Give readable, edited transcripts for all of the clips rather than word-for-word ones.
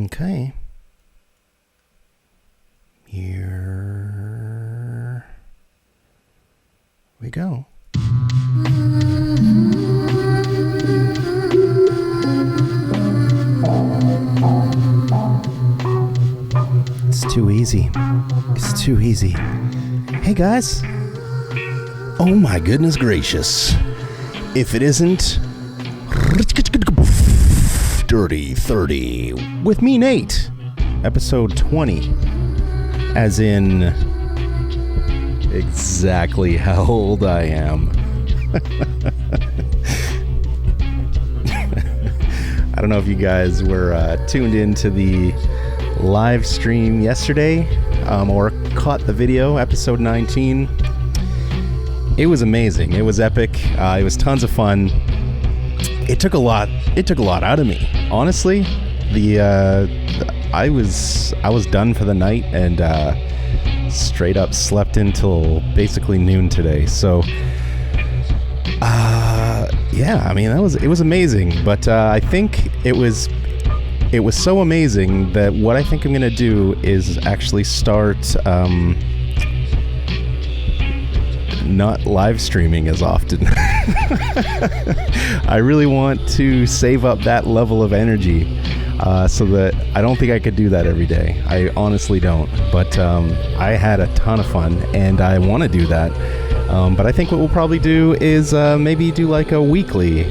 Okay. Here we go. It's too easy. It's too easy. Hey guys. Oh my goodness gracious. If it isn't DrtyThrty with me, Nate. Episode 20. As in exactly how old I am. I don't know if you guys were tuned into the live stream yesterday or caught the video, episode 19. It was amazing. It was epic. It was tons of fun. It took a lot out of me. Honestly, I was done for the night and straight up slept until basically noon today. So yeah, I mean it was amazing. But I think it was so amazing that what I think I'm gonna do is actually start not live streaming as often. I really want to save up that level of energy so that I don't think I could do that every day. I honestly don't. But I had a ton of fun and I want to do that. But I think what we'll probably do is maybe do like a weekly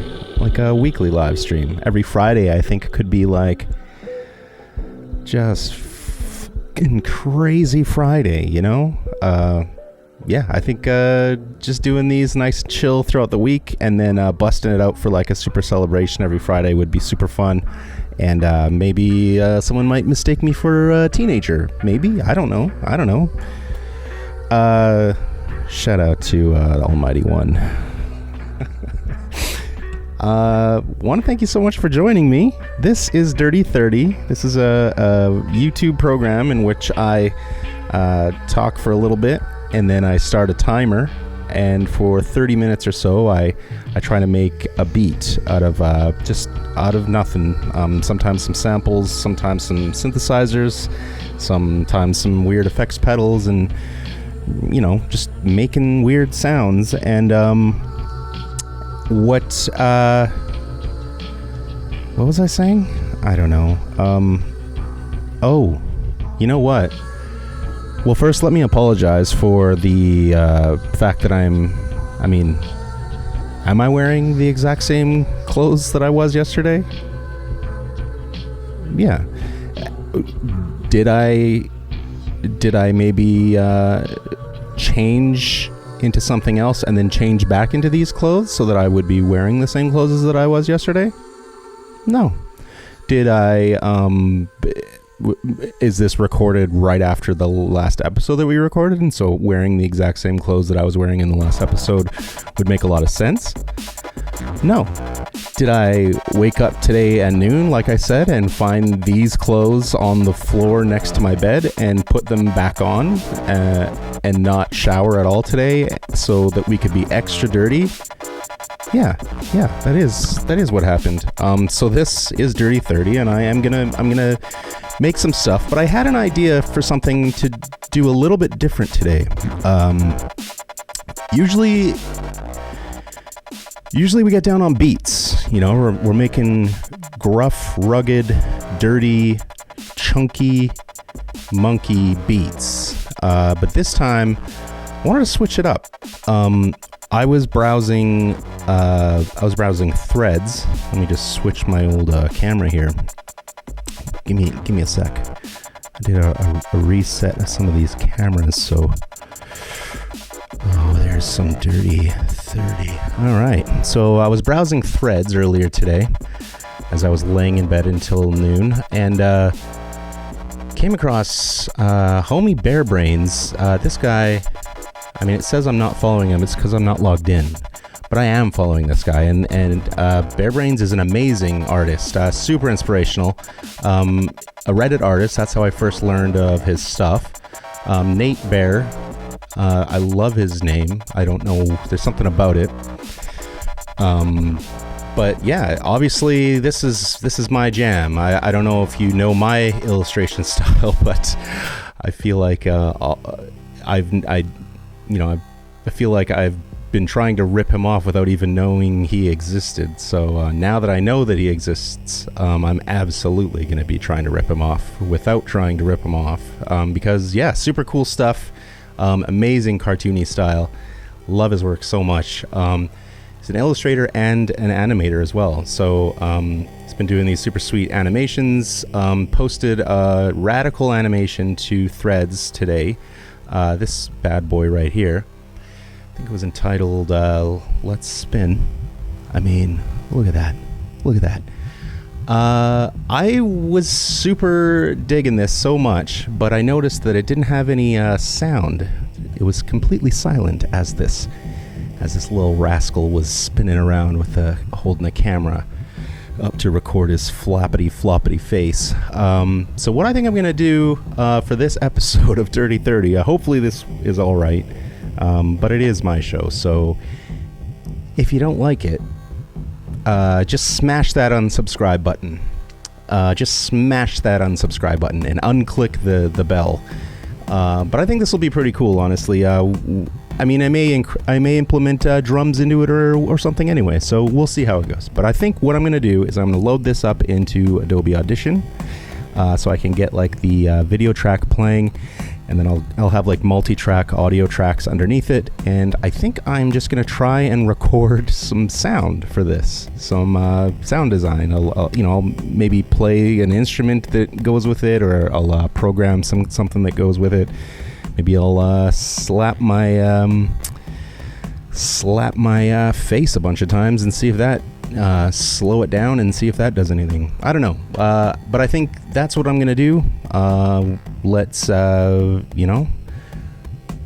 live stream. Every Friday I think could be like just fucking crazy Friday, you know? Yeah, I think just doing these nice chill throughout the week and then busting it out for like a super celebration every Friday would be super fun. And maybe someone might mistake me for a teenager. Maybe. I don't know. Shout out to the Almighty One. Want to thank you so much for joining me. This is DrtyThrty. This is a YouTube program in which I talk for a little bit. And then I start a timer, and for 30 minutes or so, I try to make a beat out of nothing. Sometimes some samples, sometimes some synthesizers, sometimes some weird effects pedals, and just making weird sounds. And what was I saying? I don't know. Oh, you know what? Well, first, let me apologize for the fact that am I wearing the exact same clothes that I was yesterday? Yeah. Did I maybe change into something else and then change back into these clothes so that I would be wearing the same clothes that I was yesterday? No. Did I is this recorded right after the last episode that we recorded, and so wearing the exact same clothes that I was wearing in the last episode would make a lot of sense? No. Did I wake up today at noon, like I said, and find these clothes on the floor next to my bed and put them back on and not shower at all today so that we could be extra dirty? Yeah, that is what happened. So this is DrtyThrty, and I'm gonna make some stuff, but I had an idea for something to do a little bit different today. Usually we get down on beats. We're making gruff, rugged, dirty, chunky, monkey beats. But this time, I wanted to switch it up. I was browsing Threads. Let me just switch my old camera here. Give me a sec. I did a reset of some of these cameras, so there's some DrtyThrty. All right, so I was browsing Threads earlier today as I was laying in bed until noon, and came across homie Bear Brains. This guy, it says I'm not following him. It's because I'm not logged in. But I am following this guy, and Bear Brains is an amazing artist, super inspirational, a Reddit artist. That's how I first learned of his stuff. NateBear, I love his name. I don't know, there's something about it. But yeah, obviously this is my jam. I don't know if you know my illustration style, but I feel like I feel like I've been trying to rip him off without even knowing he existed. So now that I know that he exists, I'm absolutely going to be trying to rip him off without trying to rip him off. Because yeah, super cool stuff. Amazing cartoony style. Love his work so much. He's an illustrator and an animator as well. So he's been doing these super sweet animations. Posted a radical animation to Threads today. This bad boy right here. I think it was entitled Let's Spin. I mean, look at that. Look at that. I was super digging this so much, but I noticed that it didn't have any sound. It was completely silent as this little rascal was spinning around with holding the camera up to record his floppity face. So what I think I'm going to do for this episode of DrtyThrty, hopefully this is all right, but it is my show, so if you don't like it, just smash that unsubscribe button. Just smash that unsubscribe button and unclick the bell. But I think this will be pretty cool, honestly. I mean, I may implement drums into it or something anyway, so we'll see how it goes. But I think what I'm going to do is I'm going to load this up into Adobe Audition, so I can get like the video track playing, and then I'll have like multi-track audio tracks underneath it, and I think I'm just going to try and record some sound for this, some sound design. I'll maybe play an instrument that goes with it, or I'll program something that goes with it. Maybe I'll slap my face a bunch of times and see if that slow it down and see if that does anything. I don't know, but I think that's what I'm gonna do. Let's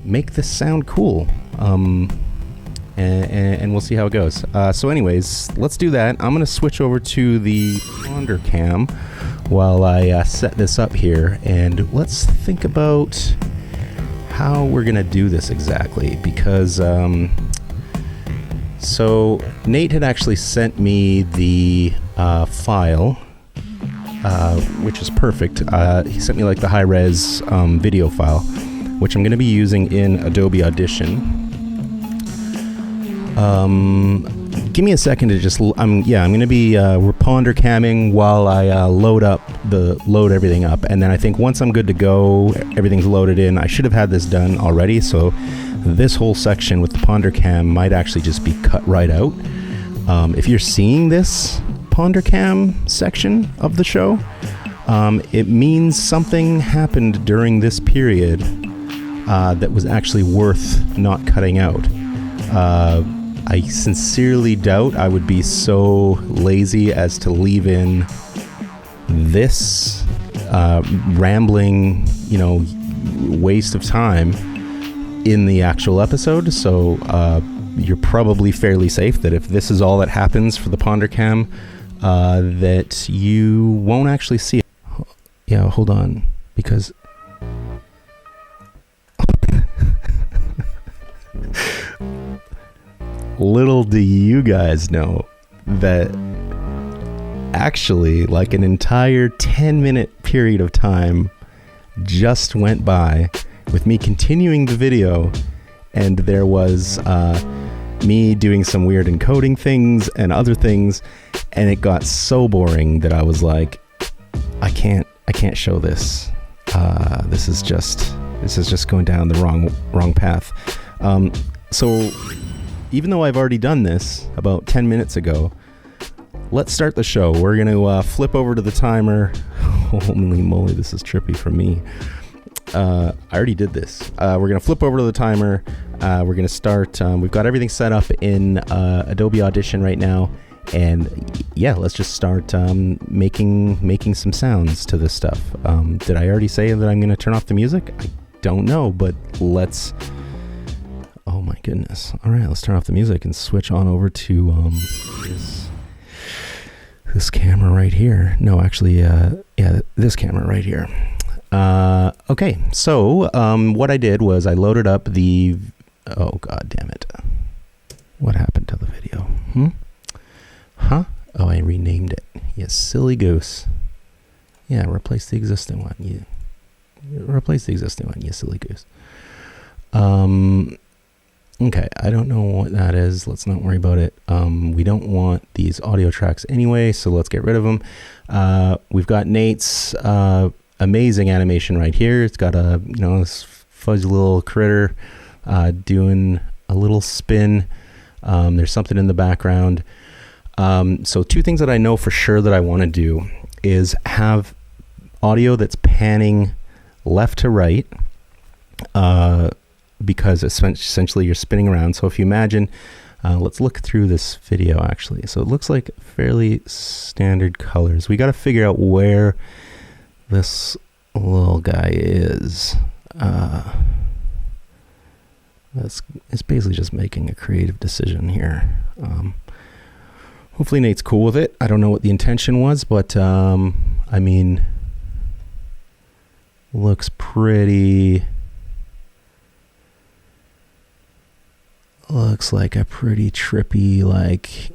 make this sound cool, and we'll see how it goes. So anyways, let's do that. I'm gonna switch over to the Ponder Cam while I set this up here, and let's think about how we're gonna do this exactly, because so Nate had actually sent me the file, which is perfect. He sent me like the high-res video file, which I'm gonna be using in Adobe Audition. Give me a second to just I'm gonna be Ponder camming while I load everything up, and then I think once I'm good to go, everything's loaded in. I should have had this done already, so this whole section with the Ponder cam might actually just be cut right out. If you're seeing this Ponder cam section of the show, it means something happened during this period that was actually worth not cutting out. I sincerely doubt I would be so lazy as to leave in this rambling, waste of time in the actual episode. So you're probably fairly safe that if this is all that happens for the Ponder Cam, that you won't actually see it. Yeah, hold on, because little do you guys know that actually like an entire 10-minute period of time just went by with me continuing the video, and there was me doing some weird encoding things and other things, and it got so boring that I was like, I can't show this. This is just going down the wrong path. So even though I've already done this about 10 minutes ago, let's start the show. We're going to flip over to the timer. Holy moly, this is trippy for me. I already did this. We're going to flip over to the timer. We're going to start. We've got everything set up in Adobe Audition right now. And yeah, let's just start making some sounds to this stuff. Did I already say that I'm going to turn off the music? I don't know, but let's... Oh my goodness. All right, let's turn off the music and switch on over to this camera right here. No, actually, this camera right here. Okay, so what I did was I loaded up the... Oh, god damn it. What happened to the video? Huh? Oh, I renamed it. You silly goose. Yeah, replace the existing one. You replace the existing one, you silly goose. Okay, I don't know what that is. Let's not worry about it. We don't want these audio tracks anyway, so let's get rid of them. We've got Nate's amazing animation right here. It's got a, this fuzzy little critter doing a little spin. There's something in the background. So two things that I know for sure that I want to do is have audio that's panning left to right, because essentially you're spinning around. So if you imagine, let's look through this video actually. So it looks like fairly standard colors. We got to figure out where this little guy is. It's basically just making a creative decision here. Hopefully Nate's cool with it. I don't know what the intention was, but I mean, looks pretty. Looks like a pretty trippy, like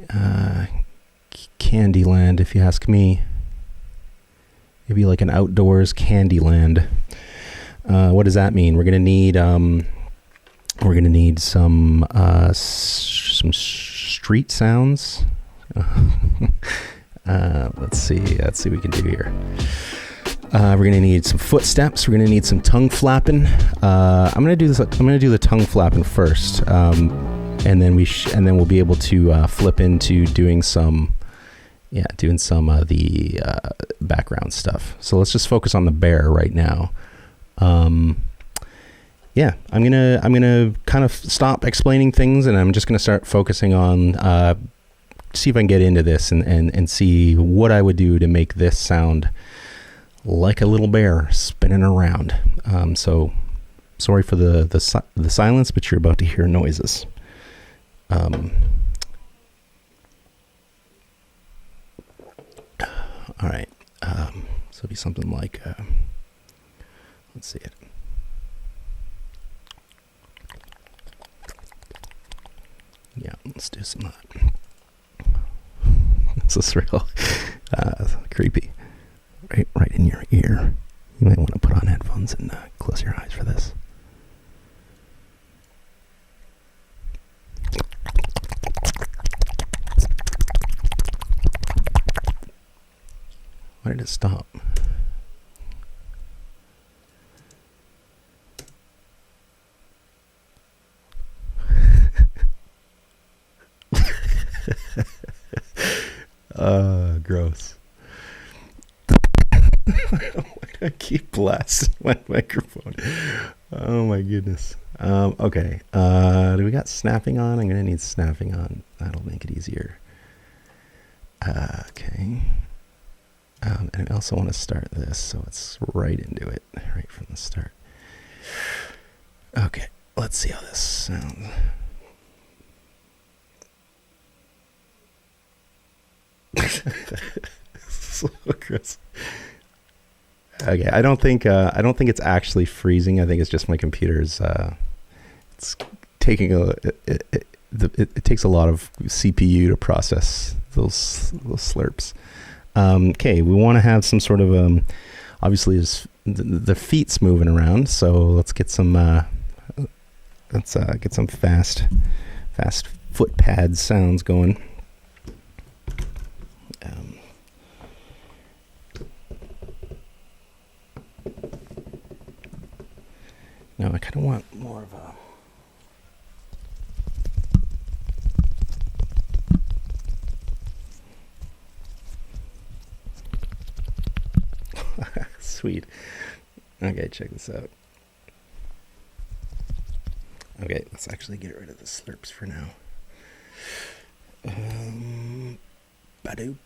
Candyland, if you ask me. Maybe like an outdoors Candyland. What does that mean? We're gonna need some street sounds. Let's see what we can do here. We're gonna need some footsteps. We're gonna need some tongue flapping. I'm gonna do this. I'm gonna do the tongue flapping first, and then we'll be able to flip into doing some of the background stuff. So let's just focus on the bear right now. Yeah, I'm gonna kind of stop explaining things, and I'm just gonna start focusing on see if I can get into this and see what I would do to make this sound like a little bear spinning around. So sorry for the silence, but you're about to hear noises. All right. So it'll be something like, let's see it. Yeah, let's do some of that. This is real creepy. Right in your ear. You might want to put on headphones and close your eyes for this. Why did it stop? Gross. Why do I keep blasting my microphone? Oh my goodness. Okay. Do we got snapping on? I'm gonna need snapping on. That'll make it easier. Okay. And I also want to start this so it's right into it, right from the start. Okay. Let's see how this sounds. So gross. Okay, I don't think it's actually freezing. I think it's just my computer's. It's taking it takes a lot of CPU to process those slurps. Okay, we want to have some sort of obviously the feet's moving around, so let's get some fast foot pad sounds going. No, I kind of want more of a... Sweet. Okay, check this out. Okay, let's actually get rid of the slurps for now. Badoop.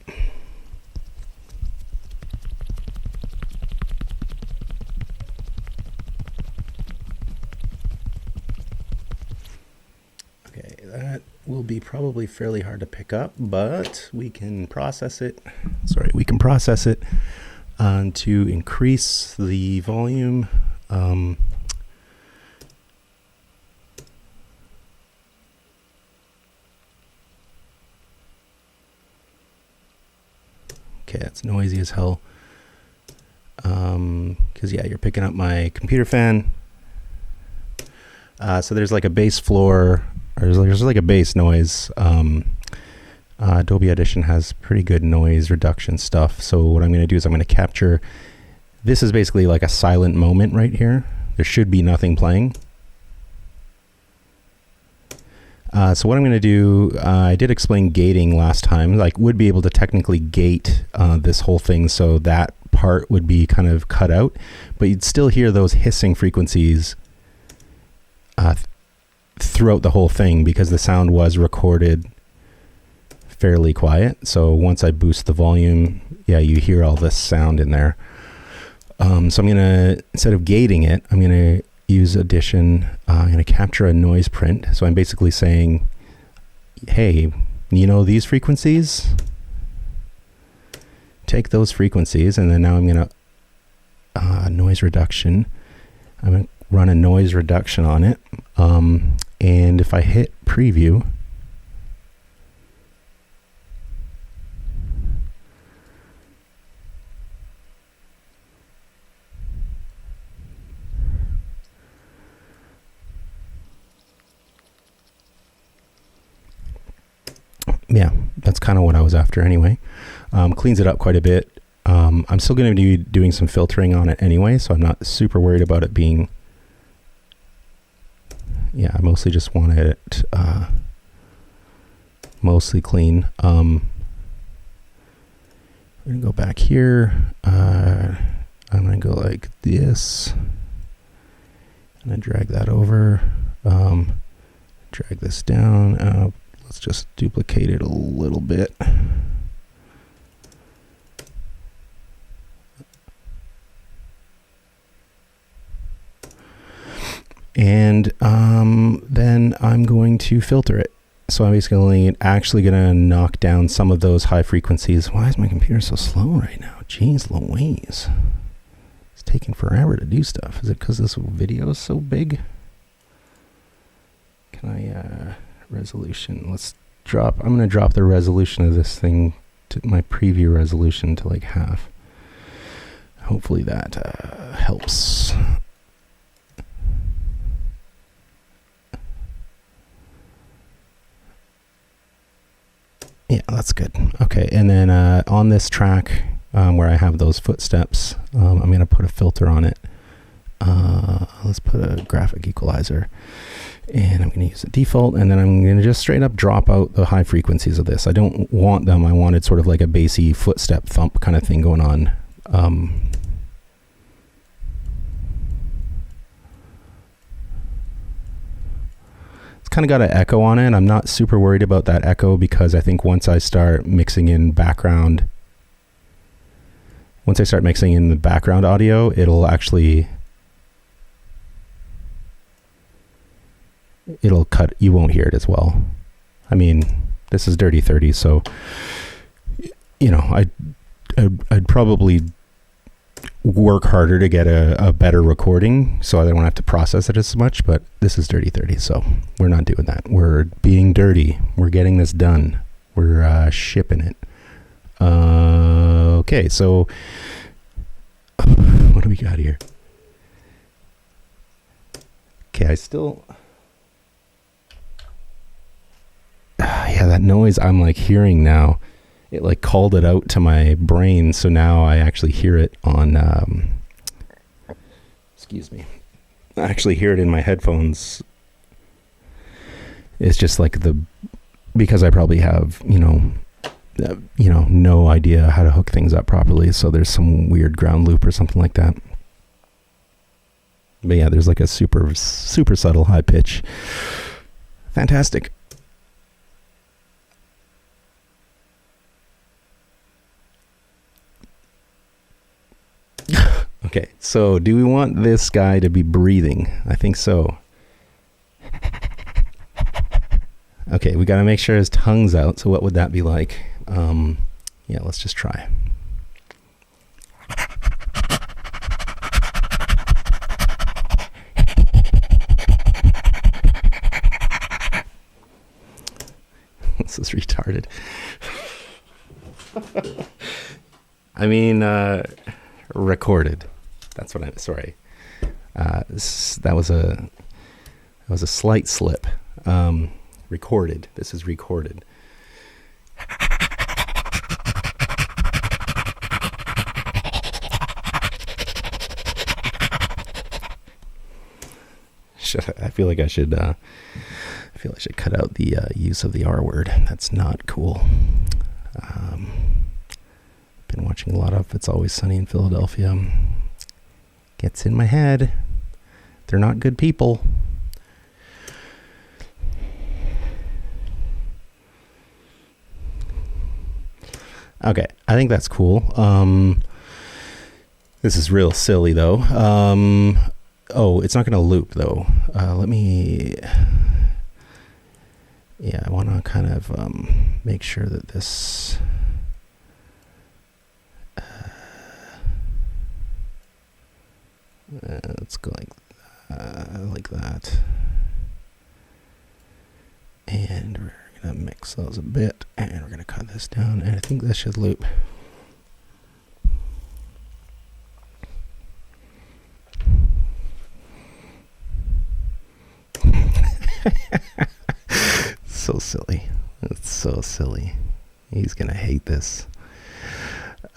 That will be probably fairly hard to pick up, but we can process it. We can process it to increase the volume. Okay, that's noisy as hell. Because yeah, you're picking up my computer fan. So there's like a bass floor, or there's like a bass noise. Adobe Audition has pretty good noise reduction stuff. So what I'm going to do is I'm going to capture, this is basically like a silent moment right here. There should be nothing playing. So what I'm going to do, I did explain gating last time. Like, would be able to technically gate this whole thing, so that part would be kind of cut out, but you'd still hear those hissing frequencies throughout the whole thing because the sound was recorded fairly quiet. So once I boost the volume, yeah, you hear all this sound in there. So I'm going to, instead of gating it, I'm going to use Audition. I'm going to capture a noise print. So I'm basically saying, hey, you know these frequencies? Take those frequencies, and then now I'm going to noise reduction. I'm going to run a noise reduction on it. And if I hit preview, yeah, that's kind of what I was after anyway. Cleans it up quite a bit. I'm still going to be doing some filtering on it anyway, so I'm not super worried about it being, yeah, I mostly just want it mostly clean. I'm going to go back here. I'm going to go like this. I'm going to drag that over. Drag this down. Let's just duplicate it a little bit. And then I'm going to filter it. So I'm basically actually going to knock down some of those high frequencies. Why is my computer so slow right now? Jeez Louise. It's taking forever to do stuff. Is it because this video is so big? Can I, resolution, let's drop, I'm going to drop the resolution of this thing to my preview resolution to like half. Hopefully that helps. Yeah, that's good. Okay, and then on this track where I have those footsteps, I'm going to put a filter on it. Let's put a graphic equalizer, and I'm going to use the default, and then I'm going to just straight up drop out the high frequencies of this. I don't want them. I wanted sort of like a bassy footstep thump kind of thing going on. Kind of got an echo on it. I'm not super worried about that echo because I think once I start mixing in the background audio, it'll cut, you won't hear it as well. I mean, this is DrtyThrty, so you know, I'd probably work harder to get a better recording so I don't have to process it as much, but this is DrtyThrty, so we're not doing that. We're being dirty. We're getting this done. We're shipping it. Okay, so what do we got here? Okay, I still, yeah, that noise I'm like hearing now, it like called it out to my brain, so now I actually hear it on, excuse me, I actually hear it in my headphones. It's just like because I probably have, no idea how to hook things up properly, so there's some weird ground loop or something like that. But yeah, there's like a super subtle high pitch. Fantastic. Okay, so do we want this guy to be breathing? I think so. Okay, we got to make sure his tongue's out. So what would that be like? Yeah, let's just try. This is retarded. I mean, recorded. That's what sorry. That was a slight slip. Recorded. This is recorded. I feel like I should cut out the use of the R word. That's not cool. Been watching a lot of It's Always Sunny in Philadelphia. Gets in my head. They're not good people. Okay, I think that's cool. This is real silly though. Oh, it's not going to loop though. Let me. Yeah, I want to kind of make sure that this. Let's go like that. And we're going to mix those a bit. And we're going to cut this down. And I think this should loop. So silly. It's so silly. He's going to hate this.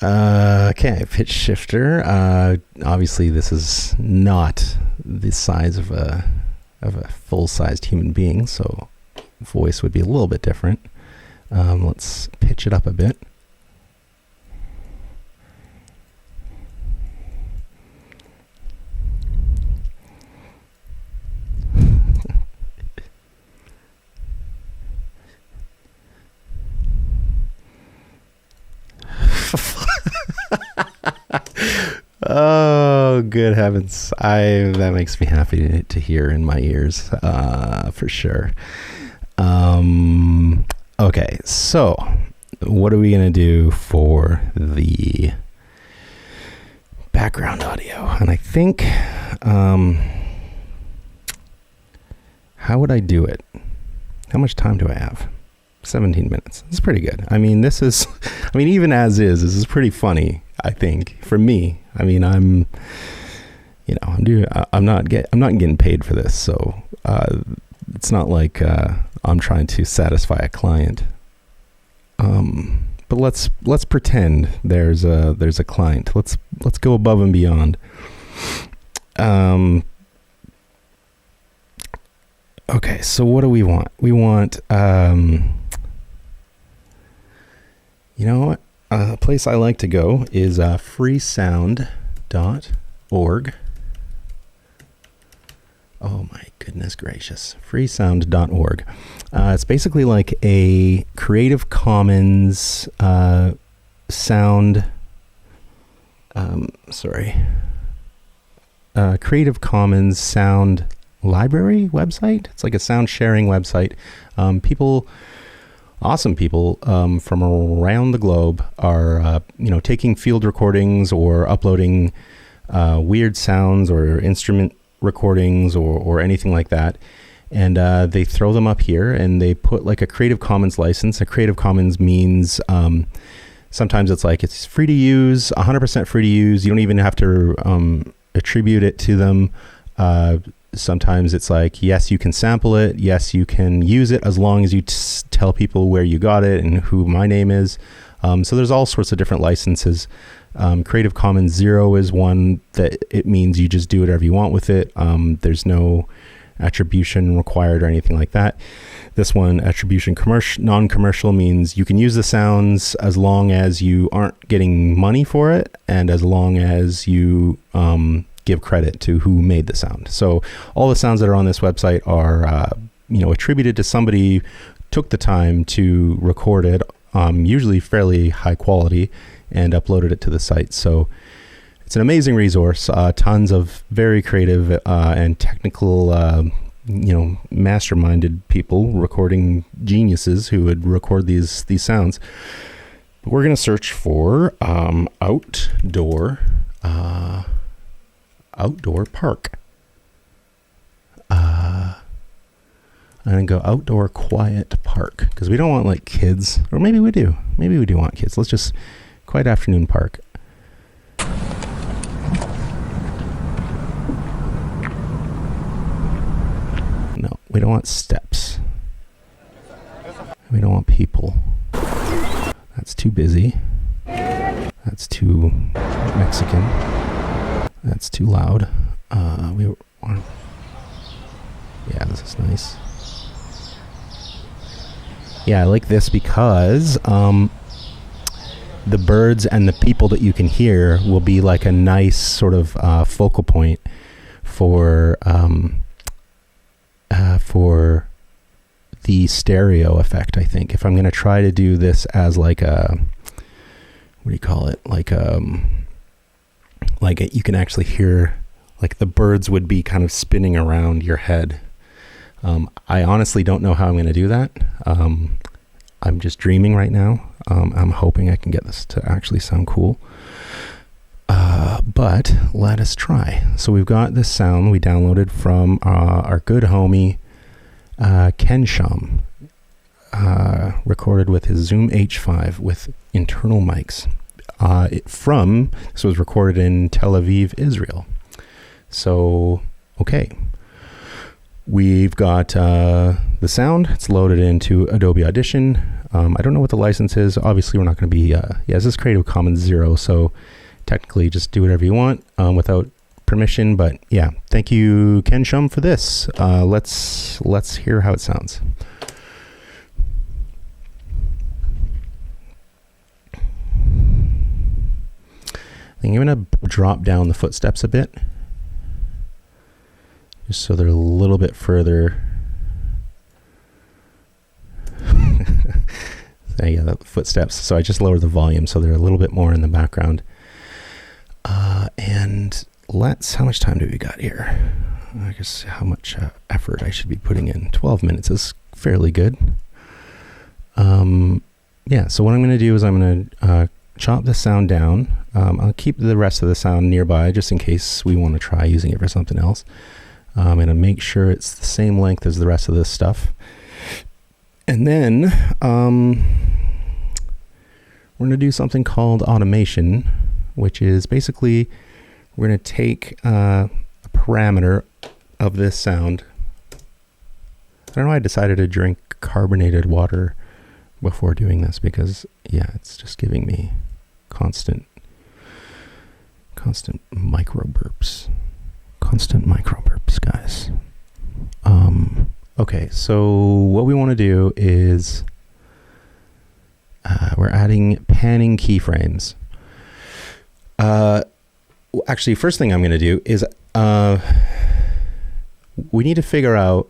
Okay, pitch shifter. Obviously, this is not the size of a full-sized human being, so voice would be a little bit different. Let's pitch it up a bit. Oh, good heavens. That makes me happy to hear in my ears, for sure. Okay, so what are we going to do for the background audio? And I think, how would I do it? How much time do I have? 17 minutes. It's pretty good. I mean, even as is, this is pretty funny, I think, for me. I mean, I'm not getting paid for this, so it's not like I'm trying to satisfy a client. But let's pretend there's a client. Let's go above and beyond. Okay, so what do we want? We want you know what? A place I like to go is freesound.org. Oh my goodness gracious. Freesound.org. It's basically like a Creative Commons Creative Commons sound library website. It's like a sound sharing website. Awesome people from around the globe are taking field recordings or uploading weird sounds or instrument recordings or anything like that, and they throw them up here and they put like a Creative Commons license. A Creative Commons means sometimes it's free to use, 100% free to use. You don't even have to attribute it to them. Sometimes it's like, yes, you can sample it. Yes, you can use it as long as you tell people where you got it and who my name is. So there's all sorts of different licenses. Creative Commons 0 is one that it means you just do whatever you want with it. There's no attribution required or anything like that. This one, attribution non-commercial, means you can use the sounds as long as you aren't getting money for it and as long as you give credit to who made the sound. So all the sounds that are on this website are attributed to somebody who took the time to record it, usually fairly high quality, and uploaded it to the site. So it's an amazing resource. Tons of very creative and technical masterminded people, recording geniuses who would record these sounds. But we're going to search for outdoor park. And go outdoor quiet park, because we don't want like kids, or maybe we do want kids. Let's just Quite afternoon park. No, we don't want steps. We don't want people. That's too busy. That's too Mexican. That's too loud. We want. Yeah, this is nice. Yeah, I like this because the birds and the people that you can hear will be like a nice sort of focal point for the stereo effect, I think. If I'm going to try to do this as like a, what do you call it? You can actually hear, like the birds would be kind of spinning around your head. I honestly don't know how I'm going to do that. I'm just dreaming right now. I'm hoping I can get this to actually sound cool. But let us try. So we've got this sound we downloaded from our good homie Ken Shum, recorded with his Zoom H5 with internal mics. This was recorded in Tel Aviv, Israel. So, okay. We've got the sound. It's loaded into Adobe Audition. I don't know what the license is. Obviously, we're not going to be... this is Creative Commons 0, so technically just do whatever you want without permission. But yeah, thank you, Ken Shum, for this. Let's hear how it sounds. I think I'm going to drop down the footsteps a bit, just so they're a little bit further. Yeah, the footsteps. So I just lowered the volume so they're a little bit more in the background. And how much time do we got here? I guess how much effort I should be putting in. 12 minutes is fairly good. So what I'm going to do is I'm going to chop the sound down. I'll keep the rest of the sound nearby just in case we want to try using it for something else. I'm going to make sure it's the same length as the rest of this stuff. And then we're going to do something called automation, which is basically we're going to take a parameter of this sound. I don't know why I decided to drink carbonated water before doing this because, yeah, it's just giving me constant micro burps. Constant micro burps, guys. Okay, so what we want to do is we're adding panning keyframes. Actually, first thing I'm going to do is we need to figure out,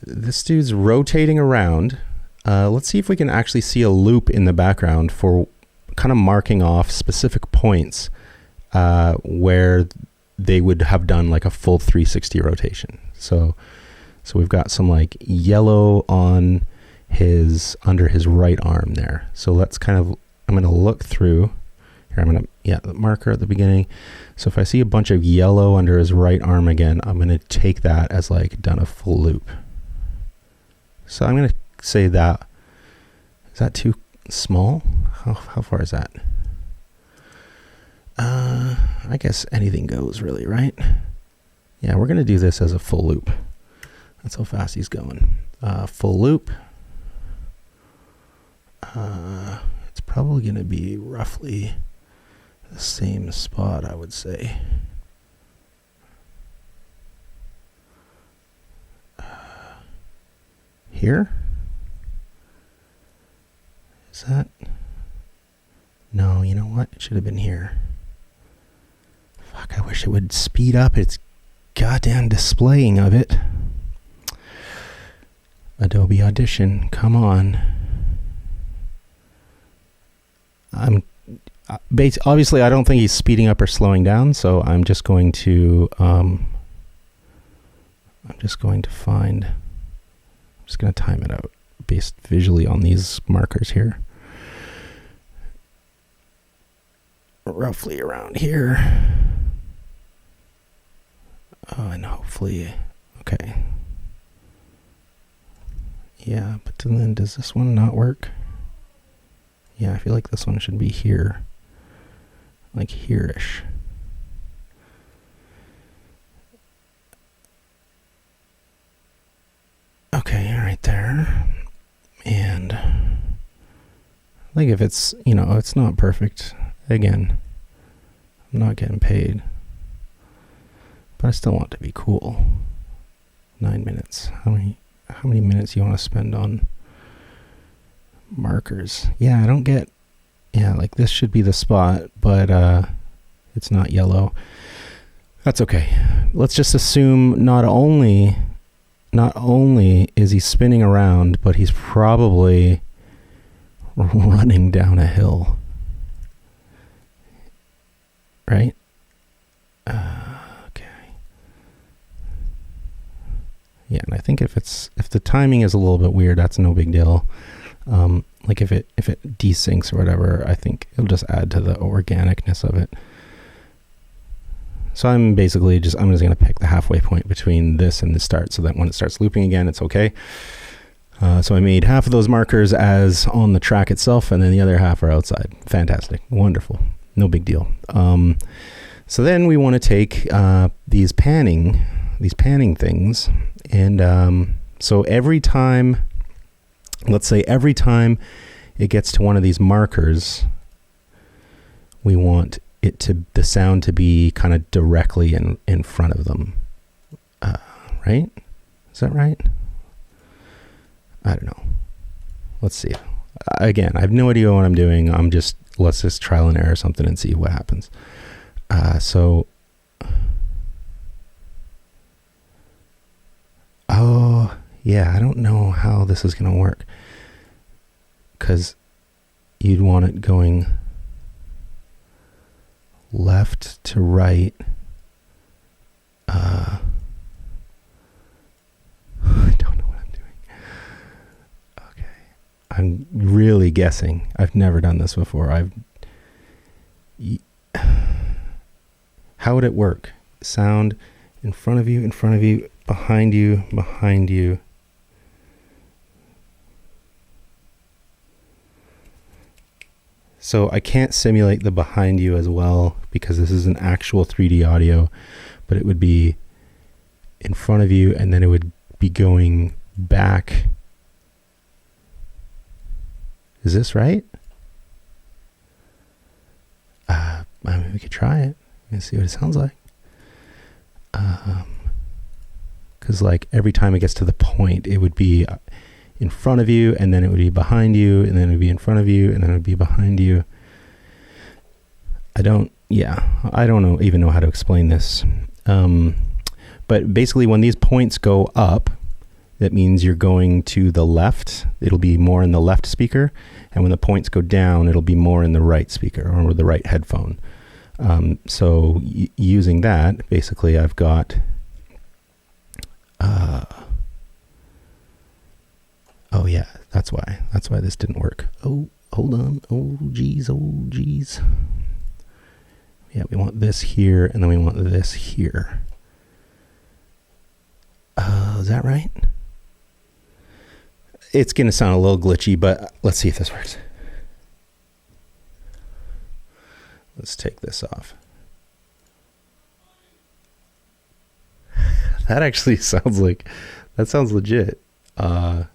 this dude's rotating around. Let's see if we can actually see a loop in the background for kind of marking off specific points where they would have done like a full 360 rotation. So we've got some like yellow on under his right arm there. So let's I'm going to look through here. The marker at the beginning. So if I see a bunch of yellow under his right arm again, I'm going to take that as like done a full loop. So I'm going to say that, is that too small? How far is that? I guess anything goes really, right? Yeah, we're going to do this as a full loop. That's how fast he's going. Full loop. It's probably going to be roughly the same spot, I would say. Here? Is that? No, you know what? It should have been here. Fuck, I wish it would speed up its goddamn displaying of it. Adobe Audition, come on. Obviously I don't think he's speeding up or slowing down, so I'm just going to time it out based visually on these markers here. Roughly around here. Oh, and hopefully, okay. Yeah, but then does this one not work? Yeah, I feel like this one should be here. Like here-ish. Okay, right there. And like if it's, it's not perfect, again, I'm not getting paid. But I still want it to be cool. 9 minutes. How many minutes you want to spend on markers? Yeah, I don't get, like this should be the spot, but it's not yellow. That's okay. Let's just assume not only is he spinning around, but he's probably running down a hill. Right? Okay. Yeah, and I think if the timing is a little bit weird, that's no big deal. Like if it desyncs or whatever, I think it'll just add to the organicness of it. So I'm just going to pick the halfway point between this and the start so that when it starts looping again, it's okay. So I made half of those markers as on the track itself, and then the other half are outside. Fantastic. Wonderful. No big deal. So then we want to take these panning things, and so every time, let's say every time it gets to one of these markers, we want the sound to be kind of directly in front of them. Right? Is that right? I don't know. Let's see. Again, I have no idea what I'm doing. Let's just trial and error something and see what happens. Oh, yeah, I don't know how this is going to work. Because you'd want it going left to right. I don't know what I'm doing. Okay. I'm really guessing. I've never done this before. How would it work? Sound in front of you, behind you. So I can't simulate the behind you as well because this is an actual 3D audio, but it would be in front of you and then it would be going back. Is this right? I mean, we could try it and see what it sounds like. Because like every time it gets to the point, it would be in front of you, and then it would be behind you, and then it would be in front of you, and then it would be behind you. I don't even know how to explain this. But basically when these points go up, that means you're going to the left. It'll be more in the left speaker. And when the points go down, it'll be more in the right speaker or the right headphone. So using that, basically I've got, oh yeah, that's why this didn't work. Oh, hold on. Oh geez. Yeah, we want this here, and then we want this here. Is that right? It's going to sound a little glitchy, but let's see if this works. Let's take this off. That actually sounds legit. How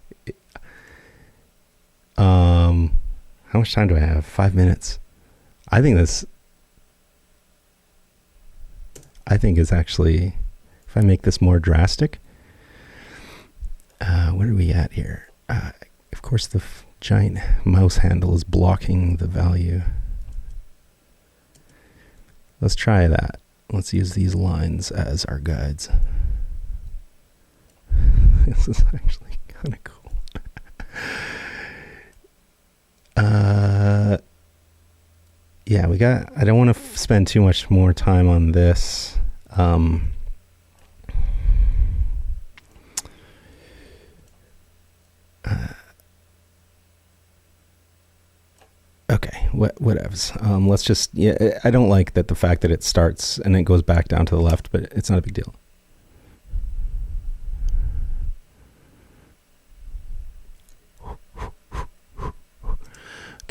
much time do I have? 5 minutes. I think it's actually, if I make this more drastic, what are we at here? Of course, the giant mouse handle is blocking the value. Let's try that. Let's use these lines as our guides. This is actually kind of cool. Yeah, I don't want to spend too much more time on this. Okay, whatevs. Let's just, I don't like the fact that it starts and it goes back down to the left, but it's not a big deal.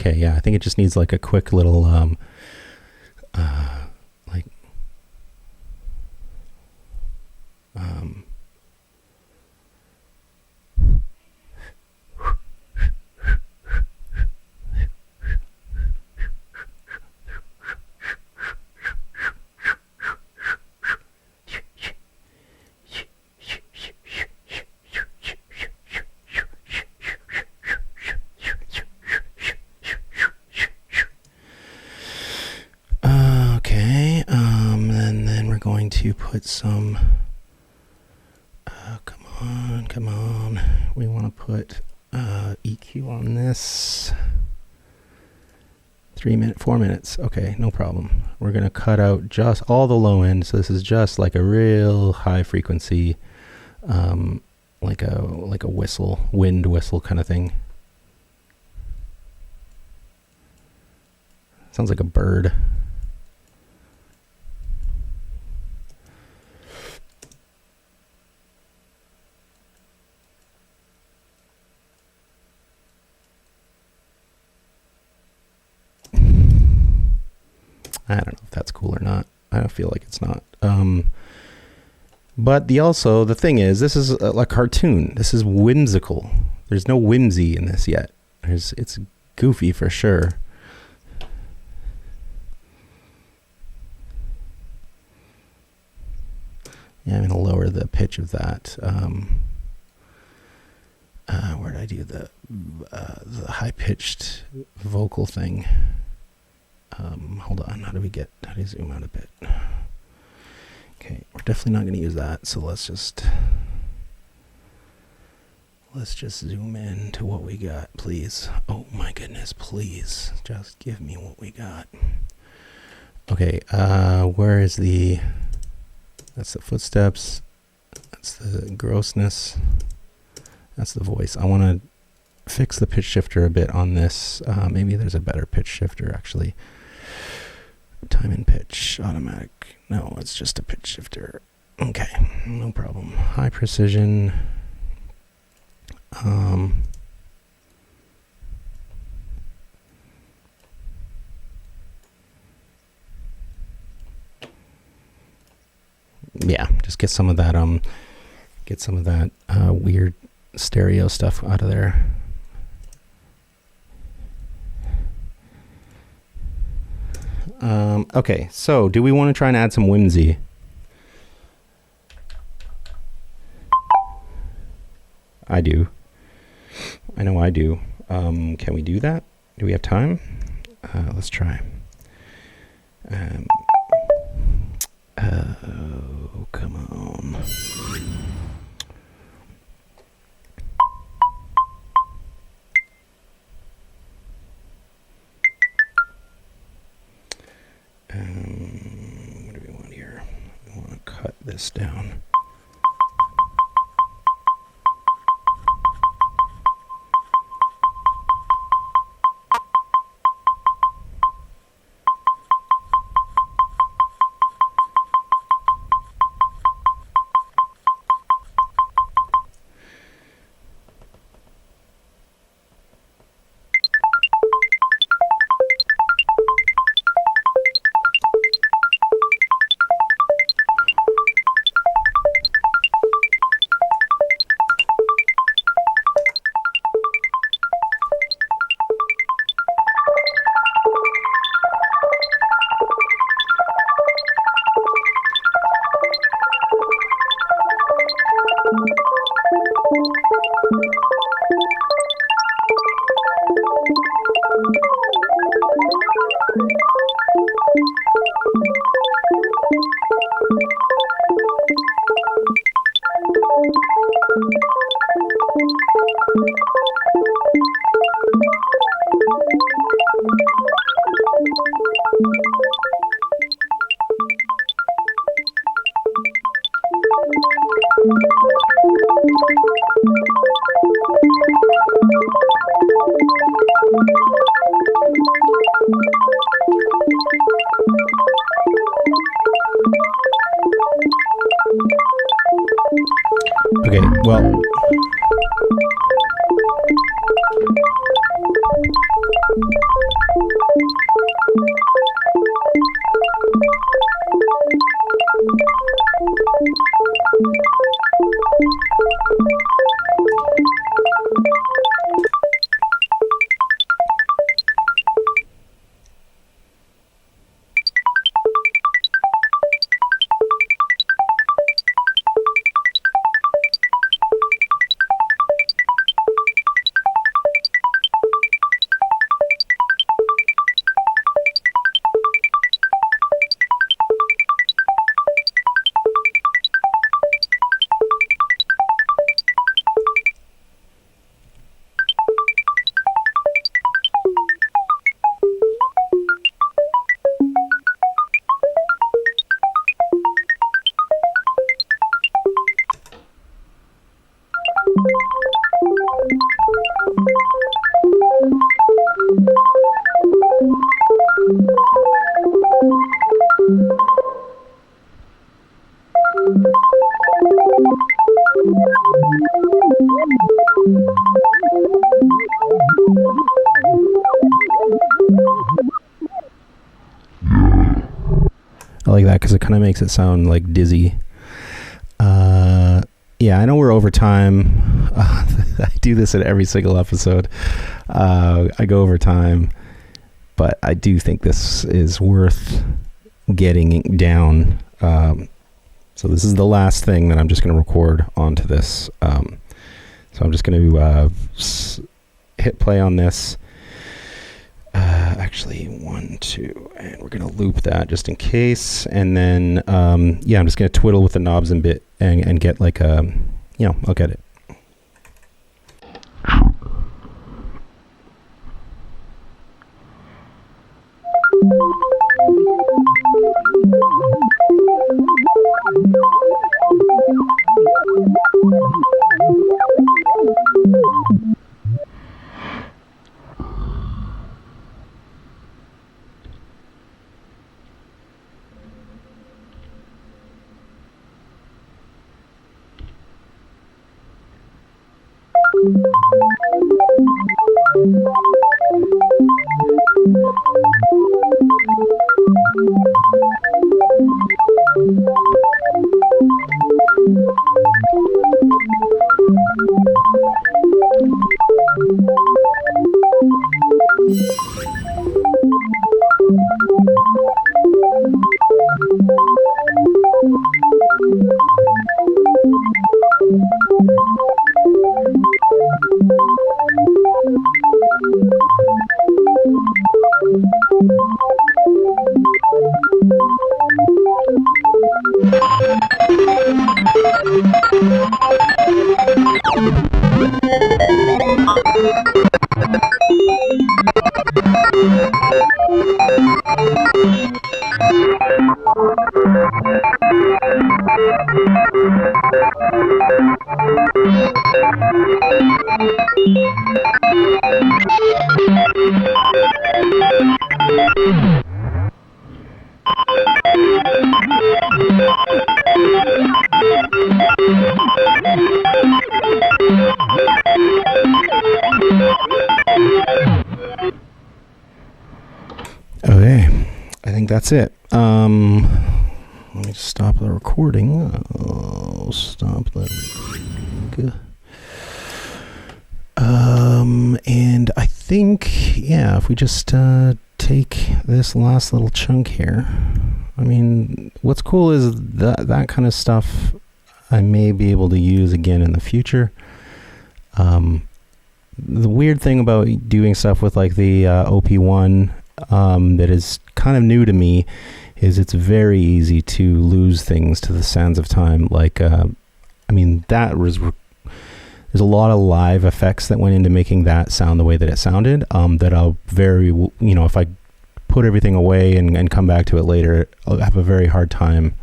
Okay, yeah, I think it just needs like a quick little like to put some come on, we want to put EQ on this. 4 minutes. Okay, no problem. We're gonna cut out just all the low end, so this is just like a real high frequency, like a whistle, wind whistle kind of thing. Sounds like a bird. I don't know if that's cool or not. I don't feel like it's not. But the thing is, this is a cartoon. This is whimsical. There's no whimsy in this yet. It's goofy for sure. Yeah, I'm gonna lower the pitch of that. Where did I do the high-pitched vocal thing? Hold on, how do you zoom out a bit? Okay, we're definitely not going to use that, so let's just zoom in to what we got, please. Oh my goodness, please, just give me what we got. Okay, where is that's the footsteps, that's the grossness, that's the voice. I want to fix the pitch shifter a bit on this. Maybe there's a better pitch shifter actually. Time and pitch, automatic. No, it's just a pitch shifter. Okay, no problem. High precision. Yeah, just get some of that weird stereo stuff out of there. Okay, so do we want to try and add some whimsy? I do. I know I do. Can we do that? Do we have time? Let's try. Oh, come on. What do we want here? We want to cut this down. Okay, well, I like that because it kind of makes it sound like dizzy. Yeah, I know we're over time. I do this in every single episode. I go over time, but I do think this is worth getting down. So this is the last thing that I'm just going to record onto this. So I'm just going to hit play on this. Actually, 1, 2, and we're going to loop that just in case. And then, yeah, I'm just going to twiddle with the knobs and bit and get like a, I'll get it. Okay, I think that's it. Let me stop the recording. I'll stop the recording. And I think, yeah, if we just take this last little chunk here, I mean, what's cool is that kind of stuff I may be able to use again in the future. The weird thing about doing stuff with like the OP1 that is kind of new to me is it's very easy to lose things to the sands of time. Like, I mean, there's a lot of live effects that went into making that sound the way that it sounded, that I'll if I put everything away and come back to it later, I'll have a very hard time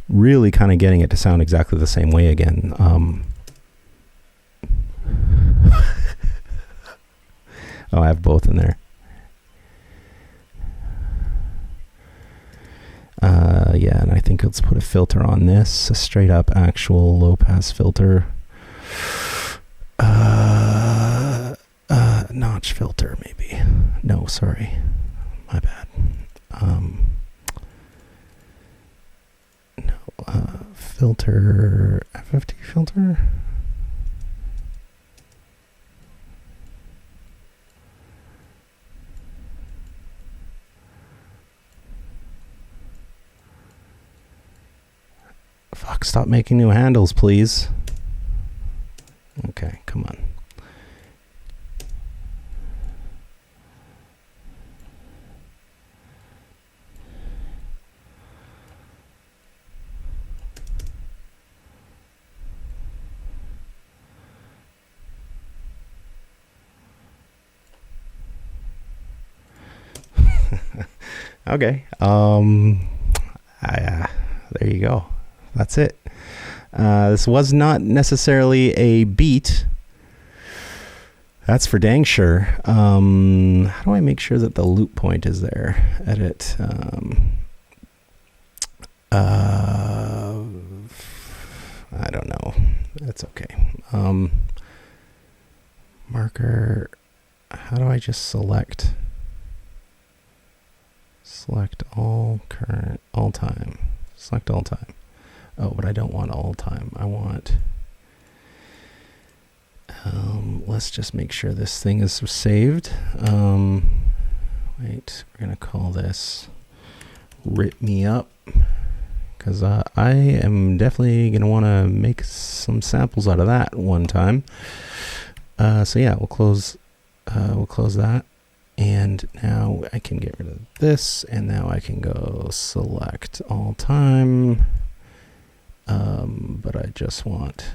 really kind of getting it to sound exactly the same way again. Oh, I have both in there. Yeah, and I think let's put a filter on this, a straight up actual low pass filter. Notch filter, maybe. No, sorry. My bad. Filter, FFT filter. Fuck, stop making new handles, please. Okay, come on. Okay. There you go. That's it. This was not necessarily a beat. That's for dang sure. How do I make sure that the loop point is there? Edit. I don't know. That's okay. Marker. How do I just select Select all current, all time. Select all time. Oh, but I don't want all time. I want, let's just make sure this thing is saved. Wait, we're gonna call this Rip Me Up, because I am definitely gonna want to make some samples out of that one time. So yeah, we'll close that, and now I can get rid of this, and now I can go select all time. But I just want,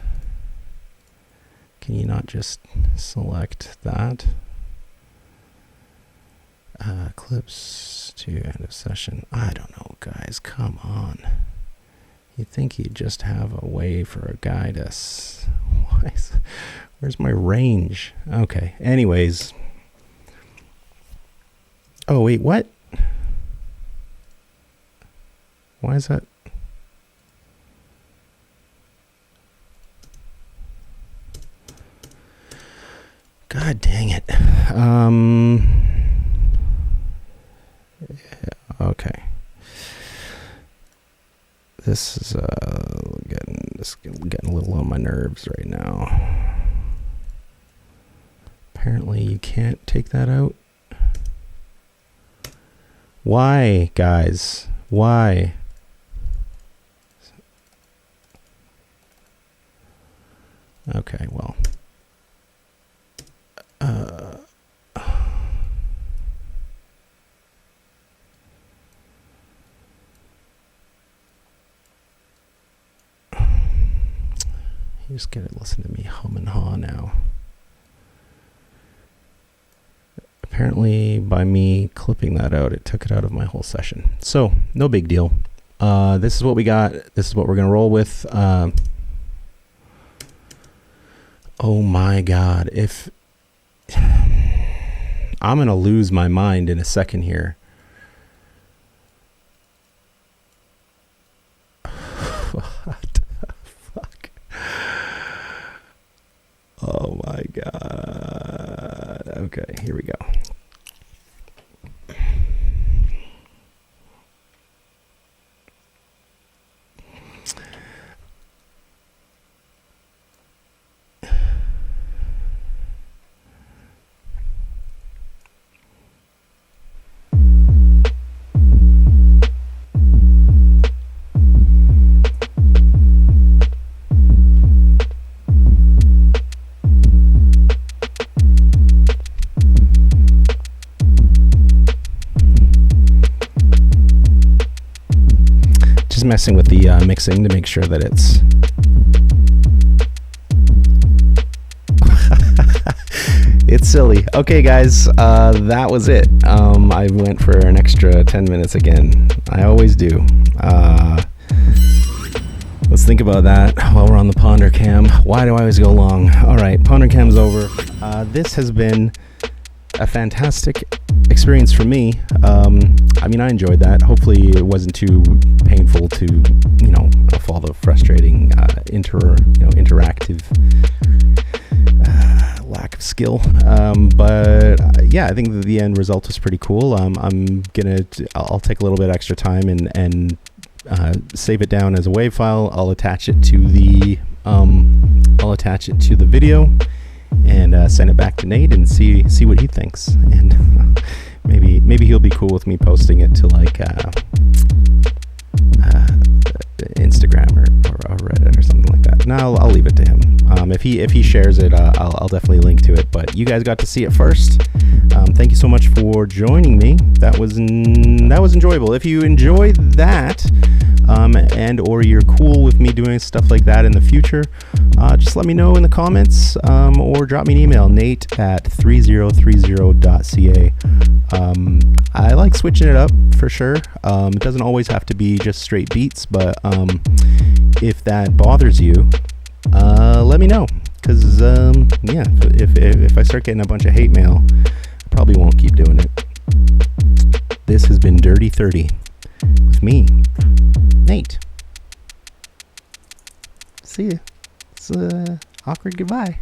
can you not just select that? Clips to end of session. I don't know, guys, come on. You'd think you'd just have a way for a guy to, where's my range? Okay, anyways. Oh, wait, what? Why is that? God dang it. Yeah, okay. This is getting a little on my nerves right now. Apparently you can't take that out. Why, guys? Why? Okay, well. You just gotta listen to me hum and haw now. Apparently, by me clipping that out, it took it out of my whole session. So, no big deal. This is what we got. This is what we're gonna roll with. Oh my God, if I'm gonna lose my mind in a second here. What the fuck? Oh my God. Okay, here we go. Just messing with the mixing to make sure that it's it's silly. Okay guys, that was it. I went for an extra 10 minutes again. I always do. Let's think about that while we're on the Ponder Cam. Why do I always go long? Alright, Ponder Cam's over. This has been a fantastic experience for me. I mean, I enjoyed that. Hopefully it wasn't too painful to, of all the frustrating interactive lack of skill. But yeah, I think the end result was pretty cool. I'll take a little bit extra time and save it down as a WAV file. I'll attach it to the video and send it back to Nate and see what he thinks. And maybe he'll be cool with me posting it to like Instagram or Reddit or something like that. No, I'll leave it to him. If he shares it, I'll definitely link to it. But you guys got to see it first. Thank you so much for joining me. That was enjoyable. If you enjoyed that, and or you're cool with me doing stuff like that in the future, just let me know in the comments, or drop me an email, nate@3030.ca. I like switching it up for sure. It doesn't always have to be just straight beats, but if that bothers you, let me know, because yeah, if I start getting a bunch of hate mail, I probably won't keep doing it. This has been DrtyThrty with me, Nate. See ya. It's awkward goodbye.